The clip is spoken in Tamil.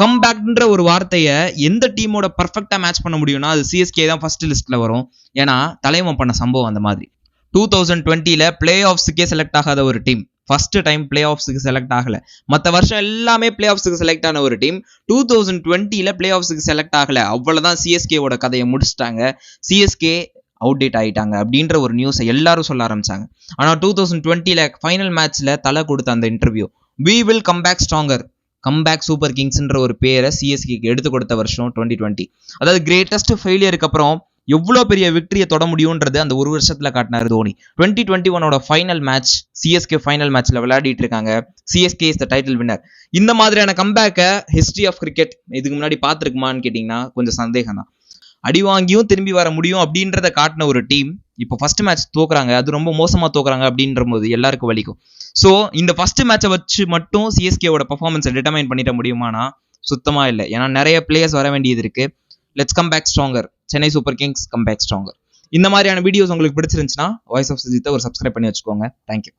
கம்பேக்ன்ற ஒரு வார்த்தையை எந்த டீமோட பர்ஃபெக்டா மேட்ச் பண்ண முடியும்னா அது சிஎஸ்கே தான் ஃபர்ஸ்ட் லிஸ்ட்ல வரும். ஏன்னா தலைவன் பண்ண சம்பவம் அந்த மாதிரி. 2020 பிளே ஆஃப்ஸுக்கே செலக்ட் ஆகாத ஒரு டீம் ஃபர்ஸ்ட் டைம் பிளே ஆஃப்ஸுக்கு செலக்ட் ஆகல. மற்ற வருஷம் எல்லாமே பிளே ஆஃப்ஸுக்கு செலக்ட் ஆன ஒரு டீம் 2020 பிளே ஆஃப்ஸுக்கு செலக்ட் ஆகல. அவ்வளவுதான் சிஎஸ்கேவோட கதையை முடிச்சிட்டாங்க. சிஎஸ்கே அவுடேட் ஆயிட்டாங்க அப்படின்ற ஒரு நியூஸை எல்லாரும் சொல்ல ஆரம்பிச்சாங்க. ஆனா 2020 ஃபைனல் மேட்ச்ல தலை கொடுத்த அந்த interview, we will come back stronger, comeback super கிங்ஸ்ன்ற ஒரு பேரை சிஎஸ்கேக்கு எடுத்து கொடுத்த வருஷம் 2020. அதாவது கிரேட்டஸ்ட் ஃபெயிலியருக்கு அப்புறம் எவ்வளோ பெரிய விக்டரியை தொட முடியும்ன்றது அந்த ஒரு வருஷத்துல காட்டினாரு Dhoni. 2021 final match, CSK final மேட்ச்ல விளையாடிட்டு இருக்காங்க. CSK is the title winner. இந்த மாதிரியான கம்பேக்கை ஹிஸ்டரி ஆஃப் கிரிக்கெட் இதுக்கு முன்னாடி பார்த்துருக்குமான்னு கேட்டிங்கன்னா கொஞ்சம் சந்தேகம் தான். அடி வாங்கியும் திரும்பி வர முடியும் அப்படின்றத காட்டின ஒரு டீம் இப்போ ஃபர்ஸ்ட் மேட்ச் தோக்குறாங்க, அது ரொம்ப மோசமா தோக்குறாங்க அப்படின்ற போது எல்லாருக்கும் வலிக்கும். ஸோ இந்த ஃபர்ஸ்ட் மேட்சை வச்சு மட்டும் சிஎஸ்கேவோட பர்ஃபார்மன்ஸை டிட்டர்மைன் பண்ணிட முடியுமானா சுத்தமா இல்லை. ஏன்னா நிறைய பிளேயர்ஸ் வர வேண்டியது இருக்கு. Let's come back stronger, Chennai Super Kings come back stronger. இந்த மாதிரியான வீடியோஸ் உங்களுக்கு பிடிச்சிருந்துச்சுன்னா வாய்ஸ் ஆஃப் சுஜித்தை ஒரு சப்ஸ்கிரைப் பண்ணி வச்சுக்கோங்க. தேங்க்யூ.